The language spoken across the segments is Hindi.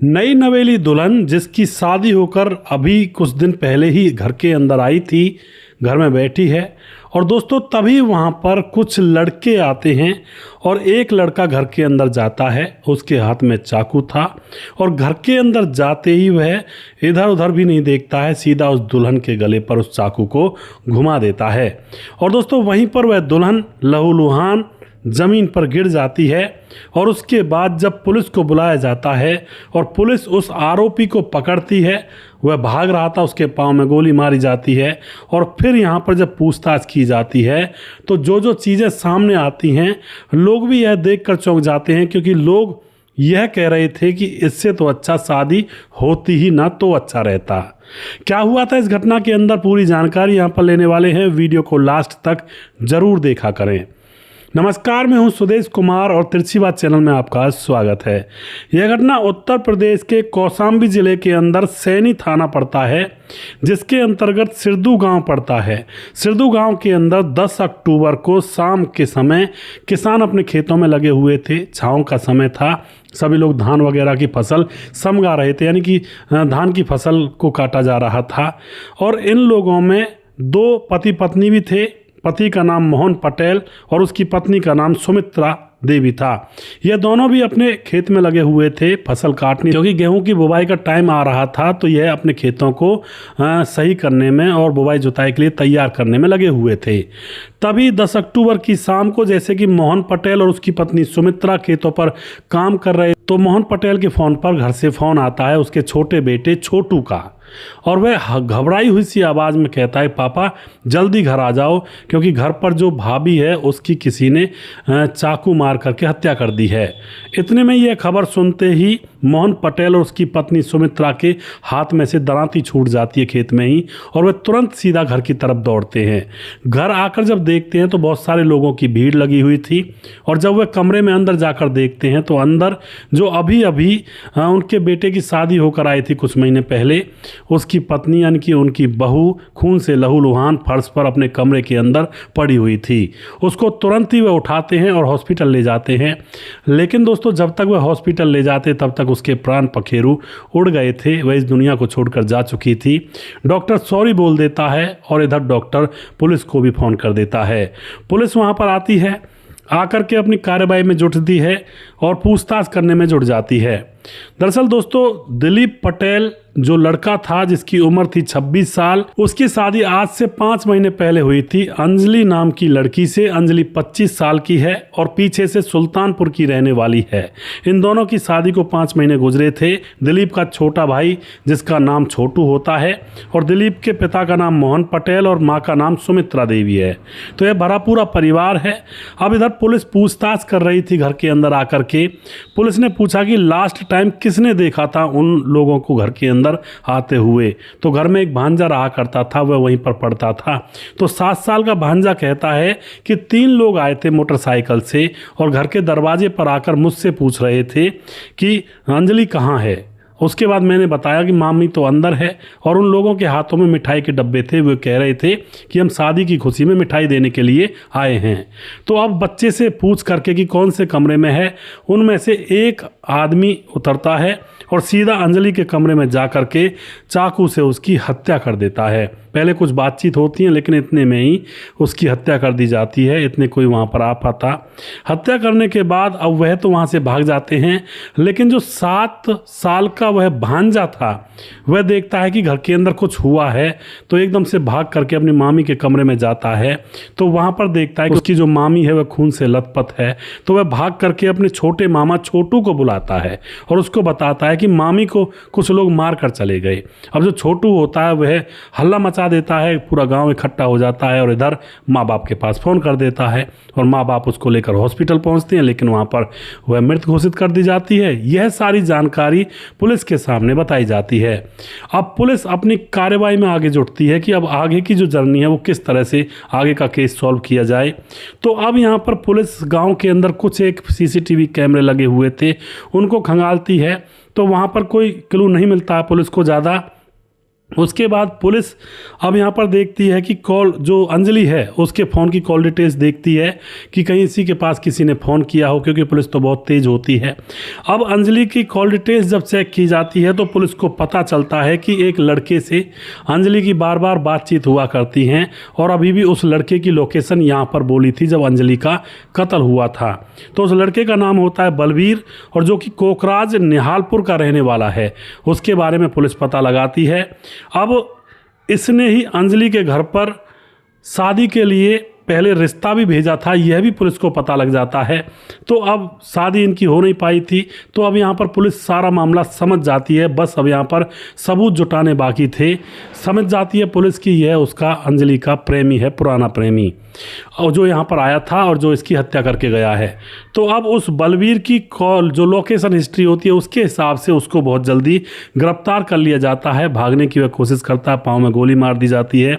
नई नवेली दुल्हन जिसकी शादी होकर अभी कुछ दिन पहले ही घर के अंदर आई थी, घर में बैठी है और दोस्तों तभी वहाँ पर कुछ लड़के आते हैं और एक लड़का घर के अंदर जाता है। उसके हाथ में चाकू था और घर के अंदर जाते ही वह इधर उधर भी नहीं देखता है, सीधा उस दुल्हन के गले पर उस चाकू को घुमा देता है और दोस्तों वहीं पर वह दुल्हन लहूलुहान ज़मीन पर गिर जाती है। और उसके बाद जब पुलिस को बुलाया जाता है और पुलिस उस आरोपी को पकड़ती है, वह भाग रहा था, उसके पाँव में गोली मारी जाती है और फिर यहाँ पर जब पूछताछ की जाती है तो जो चीज़ें सामने आती हैं लोग भी यह देखकर चौंक जाते हैं, क्योंकि लोग यह कह रहे थे कि इससे तो अच्छा शादी होती ही ना तो अच्छा रहता। क्या हुआ था इस घटना के अंदर, पूरी जानकारी यहाँ पर लेने वाले हैं। वीडियो को लास्ट तक ज़रूर देखा करें। नमस्कार, मैं हूं सुदेश कुमार और तिरछी बात चैनल में आपका स्वागत है। यह घटना उत्तर प्रदेश के कौशाम्बी जिले के अंदर सैनी थाना पड़ता है, जिसके अंतर्गत सिरदू गांव पड़ता है। सिरदू गांव के अंदर 10 अक्टूबर को शाम के समय किसान अपने खेतों में लगे हुए थे। छाँव का समय था, सभी लोग धान वगैरह की फसल समगा रहे थे, यानी कि धान की फसल को काटा जा रहा था। और इन लोगों में 2 पति पत्नी भी थे। पति का नाम मोहन पटेल और उसकी पत्नी का नाम सुमित्रा देवी था। ये दोनों भी अपने खेत में लगे हुए थे फसल काटने, क्योंकि गेहूं की बुवाई का टाइम आ रहा था, तो यह अपने खेतों को सही करने में और बुवाई जुताई के लिए तैयार करने में लगे हुए थे। तभी 10 अक्टूबर की शाम को जैसे कि मोहन पटेल और उसकी पत्नी सुमित्रा खेतों पर काम कर रहे, तो मोहन पटेल के फ़ोन पर घर से फ़ोन आता है उसके छोटे बेटे छोटू का, और वह घबराई हुई सी आवाज़ में कहता है, पापा जल्दी घर आ जाओ, क्योंकि घर पर जो भाभी है उसकी किसी ने चाकू मार करके हत्या कर दी है। इतने में यह खबर सुनते ही मोहन पटेल और उसकी पत्नी सुमित्रा के हाथ में से दरांती छूट जाती है खेत में ही, और वे तुरंत सीधा घर की तरफ दौड़ते हैं। घर आकर जब देखते हैं तो बहुत सारे लोगों की भीड़ लगी हुई थी, और जब वे कमरे में अंदर जाकर देखते हैं तो अंदर जो अभी अभी उनके बेटे की शादी होकर आई थी कुछ महीने पहले, उसकी पत्नी यानी कि उनकी बहू खून से लहूलुहान फर्श पर अपने कमरे के अंदर पड़ी हुई थी। उसको तुरंत ही वह उठाते हैं और हॉस्पिटल ले जाते हैं। लेकिन दोस्तों जब तक वह हॉस्पिटल ले जाते तब तक उसके प्राण पखेरु उड़ गए थे, वह इस दुनिया को छोड़कर जा चुकी थी। डॉक्टर सॉरी बोल देता है और इधर डॉक्टर पुलिस को भी फ़ोन कर देता है। पुलिस वहाँ पर आती है, आकर के अपनी कार्रवाई में जुटती है और पूछताछ करने में जुट जाती है। दरअसल दोस्तों दिलीप पटेल जो लड़का था जिसकी उम्र थी 26 साल, उसकी शादी आज से 5 महीने पहले हुई थी अंजलि नाम की लड़की से। अंजलि 25 साल की है और पीछे से सुल्तानपुर की रहने वाली है। इन दोनों की शादी को 5 महीने गुजरे थे। दिलीप का छोटा भाई जिसका नाम छोटू होता है, और दिलीप के पिता का नाम मोहन पटेल और माँ का नाम सुमित्रा देवी है। तो यह भरा पूरा परिवार है। अब इधर पुलिस पूछताछ कर रही थी घर के अंदर आकर के। पुलिस ने पूछा कि लास्ट टाइम किसने देखा था उन लोगों को घर के अंदर आते हुए, तो घर में एक भांजा रहा करता था, वह वहीं पर पड़ता था। तो 7 साल का भांजा कहता है कि 3 लोग आए थे मोटरसाइकिल से और घर के दरवाजे पर आकर मुझसे पूछ रहे थे कि अंजलि कहाँ है। उसके बाद मैंने बताया कि मामी तो अंदर है, और उन लोगों के हाथों में मिठाई के डब्बे थे। वे कह रहे थे कि हम शादी की खुशी में मिठाई देने के लिए आए हैं। तो अब बच्चे से पूछ करके कि कौन से कमरे में है, उनमें से एक आदमी उतरता है और सीधा अंजलि के कमरे में जा कर के चाकू से उसकी हत्या कर देता है। पहले कुछ बातचीत होती है, लेकिन इतने में ही उसकी हत्या कर दी जाती है। इतने कोई वहाँ पर आ पाता। हत्या करने के बाद अब वह तो वहाँ से भाग जाते हैं, लेकिन जो 7 साल का वह भांजा था वह देखता है कि घर के अंदर कुछ हुआ है, तो एकदम से भाग करके अपनी मामी के कमरे में जाता है। तो वहाँ पर देखता है कि उसकी जो मामी है वह खून से लथपथ है। तो वह भाग करके अपने छोटे मामा छोटू को बुलाता है और उसको बताता है कि मामी को कुछ लोग मार कर चले गए। अब जो छोटू होता है वह हल्ला मचा देता है, पूरा गांव इकट्ठा हो जाता है और इधर माँ बाप के पास फ़ोन कर देता है और माँ बाप उसको लेकर हॉस्पिटल पहुंचते हैं, लेकिन वहाँ पर वह मृत घोषित कर दी जाती है। यह सारी जानकारी पुलिस के सामने बताई जाती है। अब पुलिस अपनी कार्रवाई में आगे जुटती है कि अब आगे की जो जर्नी है वो किस तरह से आगे का केस सॉल्व किया जाए। तो अब यहाँ पर पुलिस गाँव के अंदर कुछ एक CCTV कैमरे लगे हुए थे, उनको खंगालती है। तो वहाँ पर कोई क्लू नहीं मिलता है पुलिस को ज़्यादा, उसके बाद पुलिस अब यहाँ पर देखती है कि कॉल जो अंजलि है उसके फ़ोन की कॉल डिटेल्स देखती है कि कहीं इसी के पास किसी ने फ़ोन किया हो, क्योंकि पुलिस तो बहुत तेज़ होती है। अब अंजलि की कॉल डिटेल्स जब चेक की जाती है तो पुलिस को पता चलता है कि एक लड़के से अंजलि की बार बार बातचीत हुआ करती हैं और अभी भी उस लड़के की लोकेशन यहाँ पर बोली थी जब अंजलि का कत्ल हुआ था। तो उस लड़के का नाम होता है बलवीर और जो कि कोकराज निहालपुर का रहने वाला है। उसके बारे में पुलिस पता लगाती है। अब इसने ही अंजलि के घर पर शादी के लिए पहले रिश्ता भी भेजा था, यह भी पुलिस को पता लग जाता है। तो अब शादी इनकी हो नहीं पाई थी, तो अब यहाँ पर पुलिस सारा मामला समझ जाती है। बस अब यहाँ पर सबूत जुटाने बाकी थे। समझ जाती है पुलिस की यह उसका अंजलि का प्रेमी है, पुराना प्रेमी, और जो यहाँ पर आया था और जो इसकी हत्या करके गया है। तो अब उस बलवीर की कॉल जो लोकेशन हिस्ट्री होती है उसके हिसाब से उसको बहुत जल्दी गिरफ्तार कर लिया जाता है। भागने की वह कोशिश करता है, पाँव में गोली मार दी जाती है।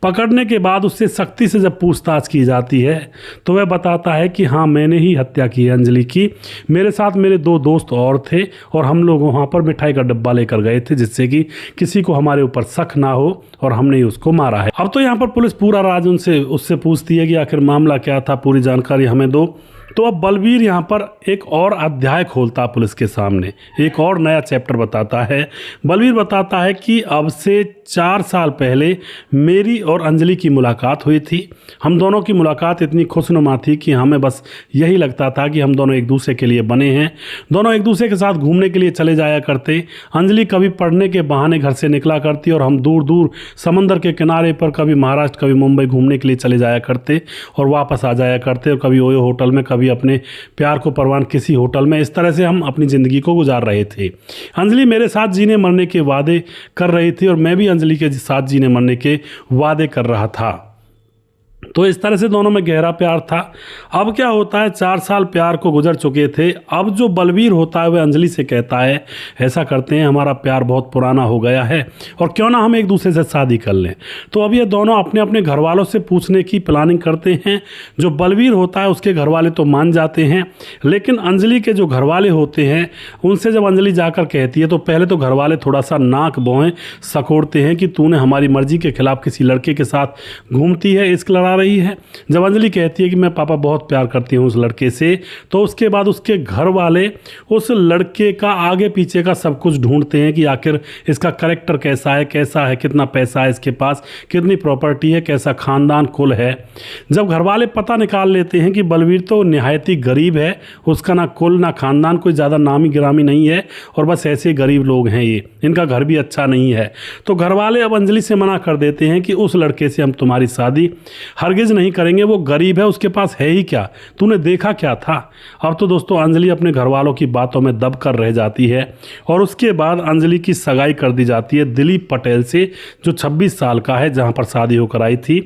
पकड़ने के बाद उससे सख्ती से जब पूछताछ की जाती है तो वह बताता है कि हाँ, मैंने ही हत्या की है अंजलि की। मेरे साथ मेरे 2 दोस्त और थे और हम लोग वहाँ पर मिठाई का डब्बा लेकर गए थे जिससे कि किसी को हमारे ऊपर शक ना हो और हमने ही उसको मारा है। अब तो यहाँ पर पुलिस पूरा राज उससे पूछती है कि आखिर मामला क्या था, पूरी जानकारी हमें दो। तो अब बलवीर यहाँ पर एक और अध्याय खोलता है पुलिस के सामने, एक और नया चैप्टर बताता है। बलवीर बताता है कि अब से 4 साल पहले मेरी और अंजलि की मुलाकात हुई थी। हम दोनों की मुलाकात इतनी खुशनुमा थी कि हमें बस यही लगता था कि हम दोनों एक दूसरे के लिए बने हैं। दोनों एक दूसरे के साथ घूमने के लिए चले जाया करते। अंजलि कभी पढ़ने के बहाने घर से निकला करती और हम दूर दूर समंदर के किनारे पर कभी महाराष्ट्र कभी मुंबई घूमने के लिए चले जाया करते और वापस आ जाया करते, और कभी ओयो होटल में, कभी अपने प्यार को परवान किसी होटल में। इस तरह से हम अपनी ज़िंदगी को गुजार रहे थे। अंजलि मेरे साथ जीने मरने के वादे कर रही थी और मैं भी अंजलि के साथ जीने मरने के वादे कर रहा था। तो इस तरह से दोनों में गहरा प्यार था। अब क्या होता है, 4 साल प्यार को गुजर चुके थे। अब जो बलवीर होता है वह अंजलि से कहता है, ऐसा करते हैं, हमारा प्यार बहुत पुराना हो गया है और क्यों ना हम एक दूसरे से शादी कर लें। तो अब ये दोनों अपने अपने घर वालों से पूछने की प्लानिंग करते हैं। जो बलवीर होता है उसके घर वाले तो मान जाते हैं, लेकिन अंजलि के जो घर वाले होते हैं उनसे जब अंजलि जाकर कहती है तो पहले तो घर वाले थोड़ा सा नाक भौं सकोड़ते हैं कि तूने हमारी मर्जी के खिलाफ किसी लड़के के साथ घूमती है, इश्क लड़ा रही है। जब अंजलि कहती है कि मैं पापा बहुत प्यार करती हूँ उस लड़के से, तो उसके बाद उसके घर वाले उस लड़के का आगे पीछे का सब कुछ ढूंढते हैं कि आखिर इसका कैरेक्टर कैसा है, कितना पैसा है इसके पास, कितनी प्रॉपर्टी है, कैसा खानदान कुल है। जब घर वाले पता निकाल लेते हैं कि बलवीर तो निहायत ही गरीब है, उसका ना कुल ना खानदान कोई ज़्यादा नामी गिरामी नहीं है और बस ऐसे गरीब लोग हैं ये, इनका घर भी अच्छा नहीं है, तो घर वाले अब अंजलि से मना कर देते हैं कि उस लड़के से हम तुम्हारी शादी हरगिज नहीं करेंगे, वो गरीब है, उसके पास है ही क्या, तूने देखा क्या था। अब तो दोस्तों अंजलि अपने घर वालों की बातों में दब कर रह जाती है और उसके बाद अंजलि की सगाई कर दी जाती है दिलीप पटेल से, जो 26 साल का है, जहां पर शादी होकर आई थी,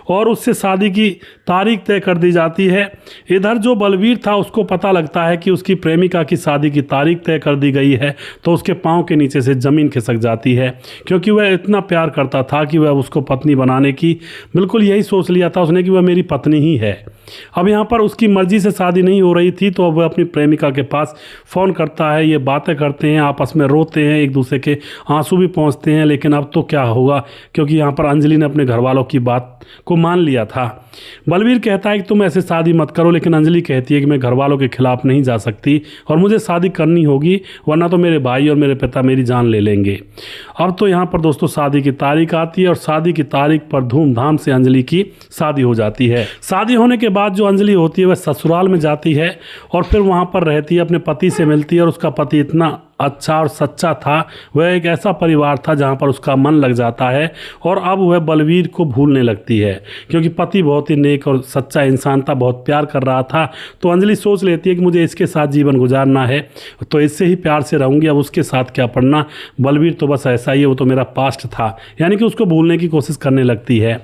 और उससे शादी की तारीख तय कर दी जाती है। इधर जो बलवीर था उसको पता लगता है कि उसकी प्रेमिका की शादी की तारीख तय कर दी गई है, तो उसके पाँव के नीचे से ज़मीन खिसक जाती है, क्योंकि वह इतना प्यार करता था कि वह उसको पत्नी बनाने की बिल्कुल यही सोच लिया था उसने कि वह मेरी पत्नी ही है। अब यहाँ पर उसकी मर्जी से शादी नहीं हो रही थी, तो अब वह अपनी प्रेमिका के पास फ़ोन करता है, ये बातें करते हैं, आपस में रोते हैं, एक दूसरे के आंसू भी पहुँचते हैं। लेकिन अब तो क्या होगा, क्योंकि यहाँ पर अंजलि ने अपने घर वालों की बात को मान लिया था। बलवीर कहता है कि तुम ऐसे शादी मत करो, लेकिन अंजलि कहती है कि मैं घर वालों के खिलाफ नहीं जा सकती और मुझे शादी करनी होगी, वरना तो मेरे भाई और मेरे पिता मेरी जान ले लेंगे। अब तो यहाँ पर दोस्तों शादी की तारीख आती है और शादी की तारीख पर धूमधाम से अंजलि की शादी हो जाती है। शादी होने के बाद जो अंजलि होती है वह ससुराल में जाती है और फिर वहाँ पर रहती है, अपने पति से मिलती है, और उसका पति इतना अच्छा और सच्चा था, वह एक ऐसा परिवार था जहाँ पर उसका मन लग जाता है और अब वह बलवीर को भूलने लगती है, क्योंकि पति बहुत ही नेक और सच्चा इंसान था, बहुत प्यार कर रहा था। तो अंजलि सोच लेती है कि मुझे इसके साथ जीवन गुजारना है, तो इससे ही प्यार से रहूँगी, अब उसके साथ क्या पढ़ना, बलवीर तो बस ऐसा ही है, वो तो मेरा पास्ट था, यानी कि उसको भूलने की कोशिश करने लगती है।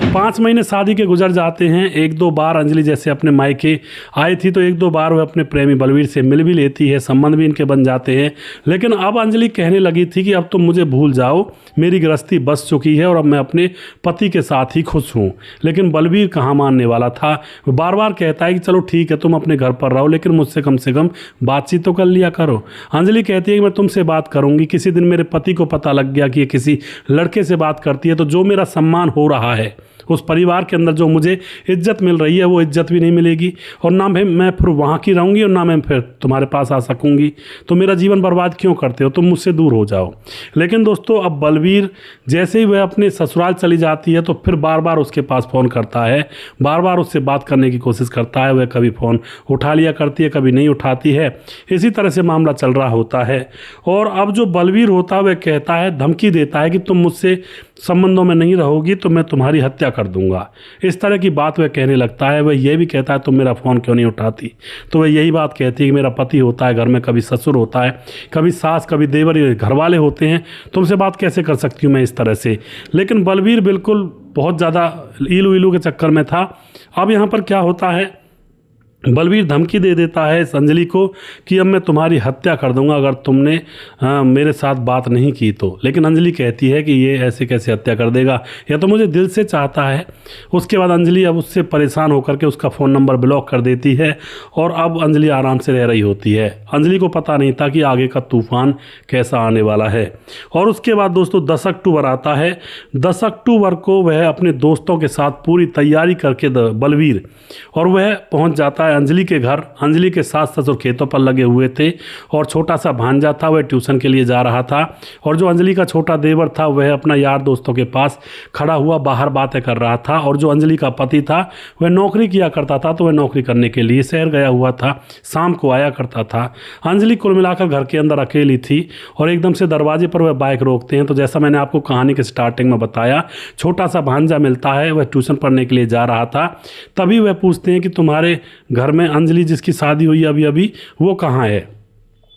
5 महीने शादी के गुजर जाते हैं। 1-2 बार अंजलि जैसे अपने मायके आई थी, तो 1-2 बार वह अपने प्रेमी बलवीर से मिल भी लेती है, संबंध भी इनके बन जाते हैं, लेकिन अब अंजलि कहने लगी थी कि अब तुम मुझे भूल जाओ, मेरी गृहस्थी बस चुकी है और अब मैं अपने पति के साथ ही खुश हूँ। लेकिन बलवीर कहाँ मानने वाला था। वो बार बार कहता है कि चलो ठीक है तुम अपने घर पर रहो, लेकिन मुझसे कम से कम बातचीत तो कर लिया करो। अंजलि कहती है कि मैं तुमसे बात करूंगी, किसी दिन मेरे पति को पता लग गया कि ये किसी लड़के से बात करती है तो जो मेरा सम्मान हो रहा है, उस परिवार के अंदर जो मुझे इज्जत मिल रही है वो इज्जत भी नहीं मिलेगी, और ना मैं फिर वहाँ की रहूँगी और ना मैं फिर तुम्हारे पास आ सकूँगी। तो मेरा जीवन बर्बाद क्यों करते हो, तुम मुझसे दूर हो जाओ। लेकिन दोस्तों अब बलवीर जैसे ही वह अपने ससुराल चली जाती है तो फिर बार बार उसके पास फ़ोन करता है, बार बार उससे बात करने की कोशिश करता है। वह कभी फ़ोन उठा लिया करती है, कभी नहीं उठाती है। इसी तरह से मामला चल रहा होता है। और अब जो बलवीर होता है वह कहता है, धमकी देता है कि तुम मुझसे संबंधों में नहीं रहोगी तो मैं तुम्हारी हत्या कर दूंगा। इस तरह की बात वह कहने लगता है। वह यह भी कहता है तुम मेरा फ़ोन क्यों नहीं उठाती, तो वह यही बात कहती है कि मेरा पति होता है घर में, कभी ससुर होता है, कभी सास, कभी देवर, घर वाले होते हैं, तुमसे बात कैसे कर सकती हूँ मैं इस तरह से। लेकिन बलवीर बिल्कुल बहुत ज़्यादा इलू इलू के चक्कर में था। अब यहाँ पर क्या होता है, बलवीर धमकी दे देता है इस अंजलि को कि अब मैं तुम्हारी हत्या कर दूंगा अगर तुमने मेरे साथ बात नहीं की तो। लेकिन अंजलि कहती है कि ये ऐसे कैसे हत्या कर देगा, या तो मुझे दिल से चाहता है। उसके बाद अंजलि अब उससे परेशान होकर के उसका फ़ोन नंबर ब्लॉक कर देती है और अब अंजलि आराम से रह रही होती है। अंजलि को पता नहीं था कि आगे का तूफान कैसा आने वाला है। और उसके बाद दोस्तों 10 अक्टूबर आता है। 10 अक्टूबर को वह अपने दोस्तों के साथ पूरी तैयारी करके बलवीर और वह पहुंच जाता है अंजलि के घर। अंजलि के सास ससुर खेतों पर लगे हुए थे और छोटा सा भांजा था, वह ट्यूशन के लिए जा रहा था। और जो अंजलि का छोटा देवर था वह अपना यार दोस्तों के पास खड़ा हुआ बाहर बातें कर रहा था। और जो अंजलि का पति था वह नौकरी किया करता था, तो वह नौकरी करने के लिए शहर गया हुआ था, शाम को आया करता था। अंजलि कुल मिलाकर घर के अंदर अकेली थी और एकदम से दरवाजे पर वह बाइक रोकते हैं। तो जैसा मैंने आपको कहानी के स्टार्टिंग में बताया, छोटा सा भांजा मिलता है, वह ट्यूशन पढ़ने के लिए जा रहा था। तभी वह पूछते हैं कि तुम्हारे घर में अंजलि जिसकी शादी हुई अभी अभी वो कहाँ है,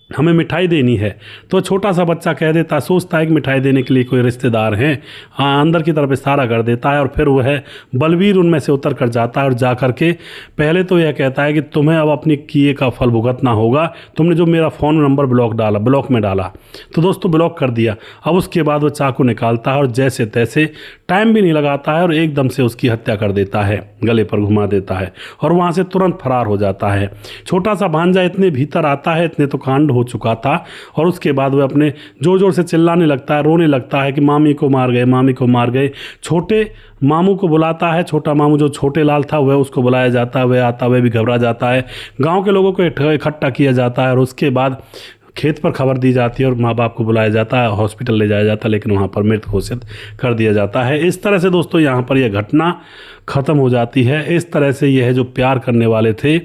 हमें मिठाई देनी है। तो छोटा सा बच्चा कह देता, सोचता है कि मिठाई देने के लिए कोई रिश्तेदार हैं, अंदर की तरफ इशारा कर देता है। और फिर वह बलवीर उनमें से उतर कर जाता है और जा कर के पहले तो यह कहता है कि तुम्हें अब अपनी किए का फल भुगतना होगा, तुमने जो मेरा फ़ोन नंबर ब्लॉक में डाला। तो दोस्तों ब्लॉक कर दिया। अब उसके बाद वह चाकू निकालता है और जैसे तैसे, टाइम भी नहीं लगाता है और एकदम से उसकी हत्या कर देता है, गले पर घुमा देता है और वहाँ से तुरंत फरार हो जाता है। छोटा सा भांजा इतने भीतर आता है, इतने तो कांड हो चुका था। और उसके बाद वह अपने जोर जोर से चिल्लाने लगता है, रोने लगता है कि मामी को मार गए, मामी को मार गए। छोटे मामू को बुलाता है, छोटा मामू जो छोटे लाल था वह उसको बुलाया जाता है, वह आता, वह भी घबरा जाता है। गांव के लोगों को इकट्ठा किया जाता है और उसके बाद खेत पर खबर दी जाती है और माँ बाप को बुलाया जाता है, हॉस्पिटल ले जाया जाता है, लेकिन वहाँ पर मृत घोषित कर दिया जाता है। इस तरह से दोस्तों यहाँ पर यह घटना ख़त्म हो जाती है। इस तरह से यह जो प्यार करने वाले थे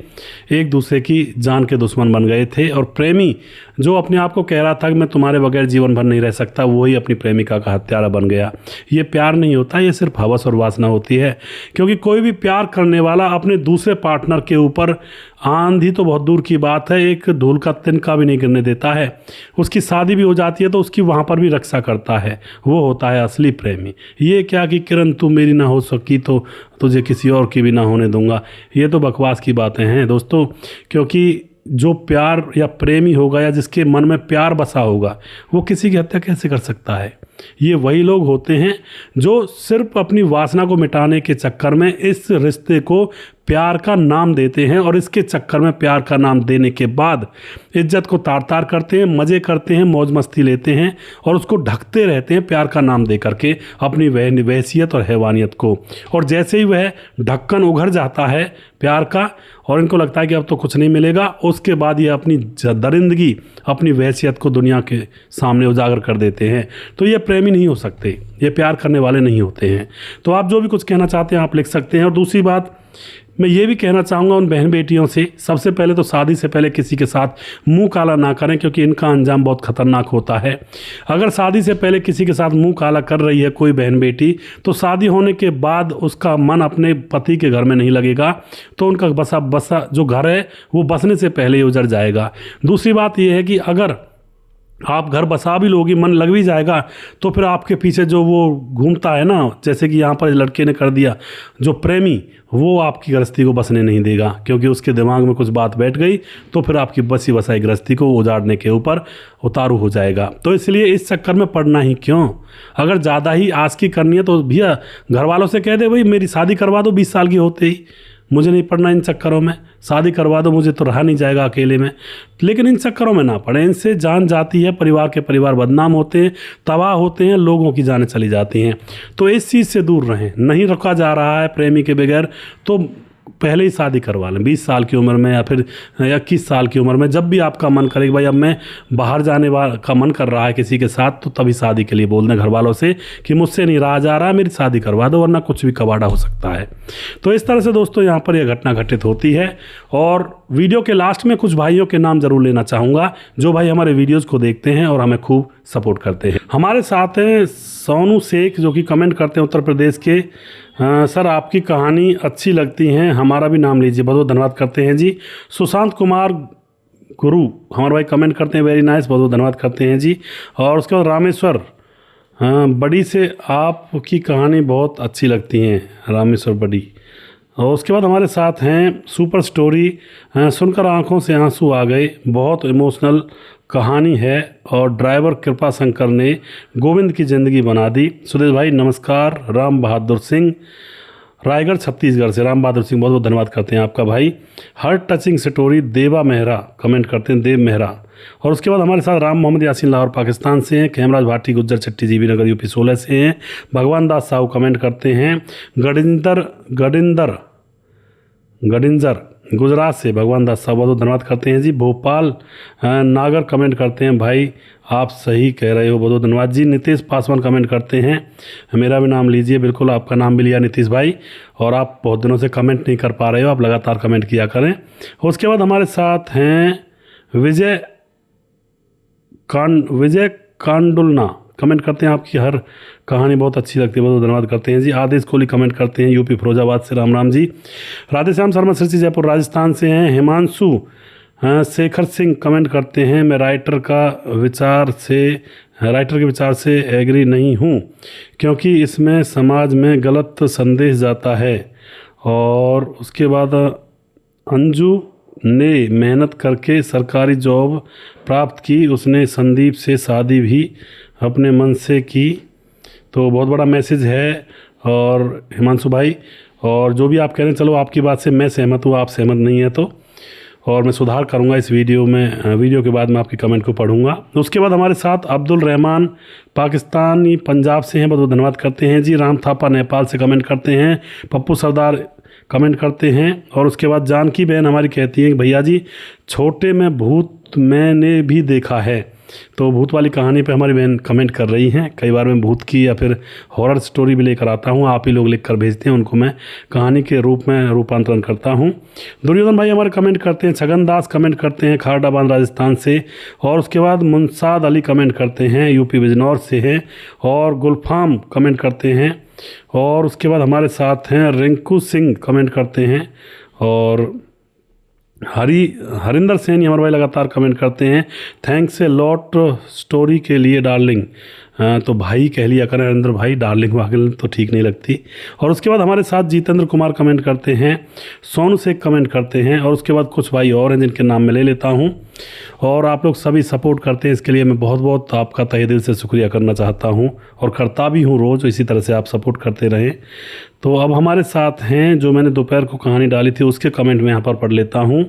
एक दूसरे की जान के दुश्मन बन गए थे। और प्रेमी जो अपने आप को कह रहा था कि मैं तुम्हारे बगैर जीवन भर नहीं रह सकता, वही अपनी प्रेमिका का हत्यारा बन गया। ये प्यार नहीं होता, ये सिर्फ हवस और वासना होती है। क्योंकि कोई भी प्यार करने वाला अपने दूसरे पार्टनर के ऊपर आंधी तो बहुत दूर की बात है, एक धूल का तिनका भी नहीं गिरने देता है। उसकी शादी भी हो जाती है तो उसकी वहाँ पर भी रक्षा करता है, वो होता है असली प्रेमी। ये क्या कि किरण तू मेरी ना हो सकी तो तुझे किसी और की भी ना होने दूंगा, ये तो बकवास की बातें हैं दोस्तों। क्योंकि जो प्यार या प्रेमी होगा या जिसके मन में प्यार बसा होगा वो किसी की हत्या कैसे कर सकता है। ये वही लोग होते हैं जो सिर्फ अपनी वासना को मिटाने के चक्कर में इस रिश्ते को प्यार का नाम देते हैं और इसके चक्कर में प्यार का नाम देने के बाद इज्जत को तार तार करते हैं, मज़े करते हैं, मौज मस्ती लेते हैं और उसको ढकते रहते हैं प्यार का नाम दे करके अपनी वहसियत और हैवानियत को। और जैसे ही वह ढक्कन उघड़ जाता है प्यार का और इनको लगता है कि अब तो कुछ नहीं मिलेगा, उसके बाद ये अपनी दरिंदगी, अपनी वहसियत को दुनिया के सामने उजागर कर देते हैं। तो ये प्रेमी नहीं हो सकते, ये प्यार करने वाले नहीं होते हैं। तो आप जो भी कुछ कहना चाहते हैं आप लिख सकते हैं। और दूसरी बात मैं ये भी कहना चाहूँगा उन बहन बेटियों से, सबसे पहले तो शादी से पहले किसी के साथ मुंह काला ना करें, क्योंकि इनका अंजाम बहुत खतरनाक होता है। अगर शादी से पहले किसी के साथ मुंह काला कर रही है कोई बहन बेटी, तो शादी होने के बाद उसका मन अपने पति के घर में नहीं लगेगा, तो उनका बसा जो घर है वो बसने से पहले ही उजड़ जाएगा। दूसरी बात यह है कि अगर आप घर बसा भी लोगी, मन लग भी जाएगा, तो फिर आपके पीछे जो वो घूमता है ना, जैसे कि यहाँ पर इस लड़के ने कर दिया, जो प्रेमी, वो आपकी गृहस्थी को बसने नहीं देगा, क्योंकि उसके दिमाग में कुछ बात बैठ गई तो फिर आपकी बसी बसाई गृहस्थी को उजाड़ने के ऊपर उतारू हो जाएगा। तो इसलिए इस चक्कर में पड़ना ही क्यों। अगर ज़्यादा ही आस की करनी है तो भैया घर वालों से कह दे, भाई मेरी शादी करवा दो 20 साल की होते ही, मुझे नहीं पढ़ना इन चक्करों में, शादी करवा दो, मुझे तो रहा नहीं जाएगा अकेले में। लेकिन इन चक्करों में ना पड़े, इनसे जान जाती है, परिवार के परिवार बदनाम होते हैं, तबाह होते हैं, लोगों की जानें चली जाती हैं। तो इस चीज़ से दूर रहें। नहीं रुका जा रहा है प्रेमी के बगैर तो पहले ही शादी करवा लें, 20 साल की उम्र में या फिर 21 साल की उम्र में, जब भी आपका मन करे कि भाई अब मैं बाहर जाने का मन कर रहा है किसी के साथ, तो तभी शादी के लिए बोल दें घर वालों से कि मुझसे नहीं रहा जा रहा, मेरी शादी करवा दो, वरना कुछ भी कबाड़ा हो सकता है। तो इस तरह से दोस्तों यहाँ पर यह घटना घटित होती है। और वीडियो के लास्ट में कुछ भाइयों के नाम जरूर लेना चाहूँगा, जो भाई हमारे वीडियोज़ को देखते हैं और हमें खूब सपोर्ट करते हैं। हमारे साथ हैं सोनू शेख, जो कि कमेंट करते हैं उत्तर प्रदेश के। सर आपकी कहानी अच्छी लगती है, हमारा भी नाम लीजिए, बहुत बहुत धन्यवाद करते हैं जी। सुशांत कुमार गुरु हमारे भाई कमेंट करते हैं, वेरी नाइस, बहुत बहुत धन्यवाद करते हैं जी। और उसके बाद रामेश्वर बड़ी से, आपकी कहानी बहुत अच्छी लगती है रामेश्वर बड़ी। और उसके बाद हमारे साथ हैं सुपर स्टोरी, सुनकर आंखों से आंसू आ गए, बहुत इमोशनल कहानी है, और ड्राइवर कृपा शंकर ने गोविंद की ज़िंदगी बना दी। सुदेश भाई नमस्कार। राम बहादुर सिंह रायगढ़ छत्तीसगढ़ से, राम बहादुर सिंह बहुत बहुत धन्यवाद करते हैं आपका भाई। हर टचिंग स्टोरी, देवा मेहरा कमेंट करते हैं, देव मेहरा। और उसके बाद हमारे साथ राम मोहम्मद यासीन लाहौर पाकिस्तान से हैं, खेमराज भाटी गुज्जर चट्टी जीबी नगर यूपी 16 से हैं। भगवान दास साहू कमेंट करते हैं, गडिंजर गुजरात से, भगवान दास साहब बहुत धन्यवाद करते हैं जी। भोपाल नागर कमेंट करते हैं, भाई आप सही कह रहे हो, बहुत धन्यवाद जी। नितेश पासवान कमेंट करते हैं, मेरा भी नाम लीजिए, बिल्कुल आपका नाम भी लिया नितेश भाई, और आप बहुत दिनों से कमेंट नहीं कर पा रहे हो, आप लगातार कमेंट किया करें। उसके बाद हमारे साथ हैं विजय कांडुलना कमेंट करते हैं, आपकी हर कहानी बहुत अच्छी लगती है, बहुत धन्यवाद करते हैं जी। आदेश कोहली कमेंट करते हैं, यूपी फिरोजाबाद से, राम राम जी। राधेश्याम शर्मा सिरसी जयपुर राजस्थान से हैं। हिमांशु शेखर सिंह कमेंट करते हैं, मैं राइटर के विचार से एग्री नहीं हूँ, क्योंकि इसमें समाज में गलत संदेश जाता है। और उसके बाद अंजू ने मेहनत करके सरकारी जॉब प्राप्त की, उसने संदीप से शादी भी अपने मन से की। तो बहुत बड़ा मैसेज है। और हिमांशु भाई, और जो भी आप कह रहे हैं, चलो आपकी बात से मैं सहमत हूँ, आप सहमत नहीं है तो, और मैं सुधार करूँगा इस वीडियो के बाद मैं आपकी कमेंट को पढ़ूंगा। उसके बाद हमारे साथ अब्दुल रहमान पाकिस्तानी पंजाब से हैं, बहुत बहुत धन्यवाद करते हैं जी। राम थापा नेपाल से कमेंट करते हैं। पप्पू सरदार कमेंट करते हैं। और उसके बाद जानकी बहन हमारी कहती हैं कि भैया जी छोटे में भूत मैंने भी देखा है। तो भूत वाली कहानी पे हमारी बहन कमेंट कर रही हैं। कई बार मैं भूत की या फिर हॉरर स्टोरी भी लेकर आता हूँ, आप ही लोग लिख कर भेजते हैं, उनको मैं कहानी के रूप में रूपांतरण करता हूँ। दुर्योधन भाई हमारे कमेंट करते हैं। छगन दास कमेंट करते हैं, खारडाबाद राजस्थान से। और उसके बाद मुंसाद अली कमेंट करते हैं, यूपी बिजनौर से हैं। और गुलफाम कमेंट करते हैं। और उसके बाद हमारे साथ हैं रिंकू सिंह कमेंट करते हैं। और हरिंदर सैनी हमारे भाई लगातार कमेंट करते हैं, थैंक्स ए लॉट स्टोरी के लिए डार्लिंग। तो भाई कह लिया करें हरिंदर भाई, डार्लिंग वागल तो ठीक नहीं लगती। और उसके बाद हमारे साथ जितेंद्र कुमार कमेंट करते हैं, सोनू शेख कमेंट करते हैं। और उसके बाद कुछ भाई और हैं जिनके नाम मैं ले लेता हूं। और आप लोग सभी सपोर्ट करते हैं, इसके लिए मैं बहुत बहुत आपका तहे दिल से शुक्रिया करना चाहता हूं, और करता भी हूं रोज़। इसी तरह से आप सपोर्ट करते रहें। तो अब हमारे साथ हैं, जो मैंने दोपहर को कहानी डाली थी उसके कमेंट में यहाँ पर पढ़ लेता हूँ।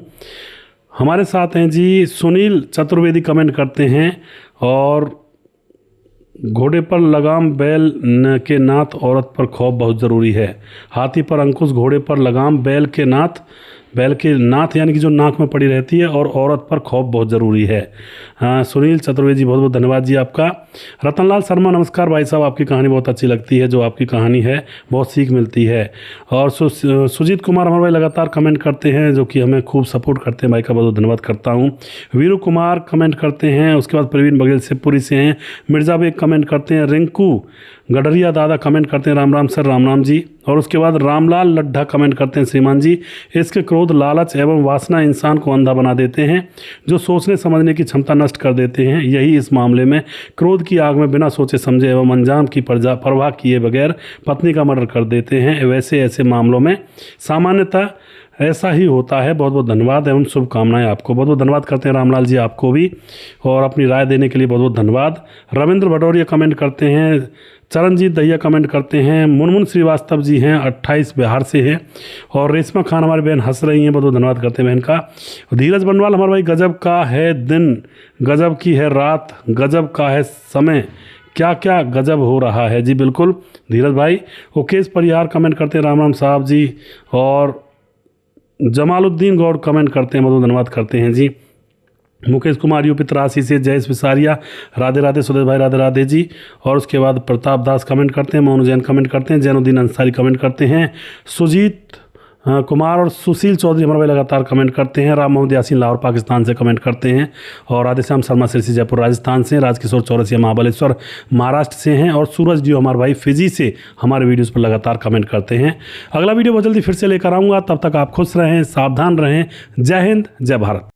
हमारे साथ हैं जी सुनील चतुर्वेदी कमेंट करते हैं, और घोड़े पर लगाम बैल के नाथ, औरत पर खौफ बहुत ज़रूरी है। हाथी पर अंकुश, घोड़े पर लगाम, बैल के नाथ यानी कि जो नाक में पड़ी रहती है, और औरत पर खौफ बहुत ज़रूरी है। सुनील चतुर्वेदी बहुत बहुत धन्यवाद जी आपका। रतनलाल शर्मा नमस्कार भाई साहब, आपकी कहानी बहुत अच्छी लगती है, जो आपकी कहानी है बहुत सीख मिलती है। और सुजीत कुमार हमारे भाई लगातार कमेंट करते हैं, जो कि हमें खूब सपोर्ट करते हैं, भाई का बहुत धन्यवाद करता हूँ। वीरू कुमार कमेंट करते हैं। उसके बाद प्रवीण बघेल शिवपुरी से हैं। मिर्ज़ा बेग कमेंट करते हैं। रिंकू गडरिया दादा कमेंट करते हैं राम राम सर, राम राम जी। और उसके बाद रामलाल लड्ढा कमेंट करते हैं श्रीमान जी, इसके क्रोध, लालच एवं वासना इंसान को अंधा बना देते हैं, जो सोचने समझने की क्षमता नष्ट कर देते हैं। यही इस मामले में क्रोध की आग में बिना सोचे समझे एवं अंजाम की परवाह किए बगैर पत्नी का मर्डर कर देते हैं। वैसे ऐसे मामलों में सामान्यतः ऐसा ही होता है। बहुत बहुत धन्यवाद एवं शुभकामनाएं आपको। बहुत बहुत धन्यवाद करते हैं रामलाल जी आपको भी, और अपनी राय देने के लिए बहुत बहुत धन्यवाद। रविंद्र भटौरिया कमेंट करते हैं, चरणजीत दहिया कमेंट करते हैं, मुनमुन श्रीवास्तव जी हैं 28 बिहार से हैं, और रेशमा खान हमारी बहन हंस रही हैं, बहुत बहुत धन्यवाद करते हैं बहन का। धीरज बनवाल हमारे भाई, गजब का है दिन, गजब की है रात, गजब का है समय, क्या क्या गजब हो रहा है। जी बिल्कुल धीरज भाई। ओकेश परिहार कमेंट करते हैं राम राम साहब जी, और जमालुद्दीन गौड़ कमेंट करते हैं, बहुत धन्यवाद करते हैं जी। मुकेश कुमार यूपी तरासी से, जयेश विसारिया राधे राधे, सुरेश भाई राधे राधे जी। और उसके बाद प्रताप दास कमेंट करते हैं, मोनू जैन कमेंट करते हैं, जैनुद्दीन अंसारी कमेंट करते हैं, सुजीत कुमार और सुशील चौधरी हमारे भाई लगातार कमेंट करते हैं, राम मोहम्मद यासीन लाहौर पाकिस्तान से कमेंट करते हैं, और राधेश्याम शर्मा सिरसी जयपुर राजस्थान से, राजकिशोर चौरसिया महाबलेश्वर महाराष्ट्र से हैं, और सूरज जियो हमारे भाई फिजी से हमारे वीडियोस पर लगातार कमेंट करते हैं। अगला वीडियो बहुत जल्दी फिर से लेकर आऊँगा, तब तक आप खुश रहें, सावधान रहें। जय हिंद, जय भारत।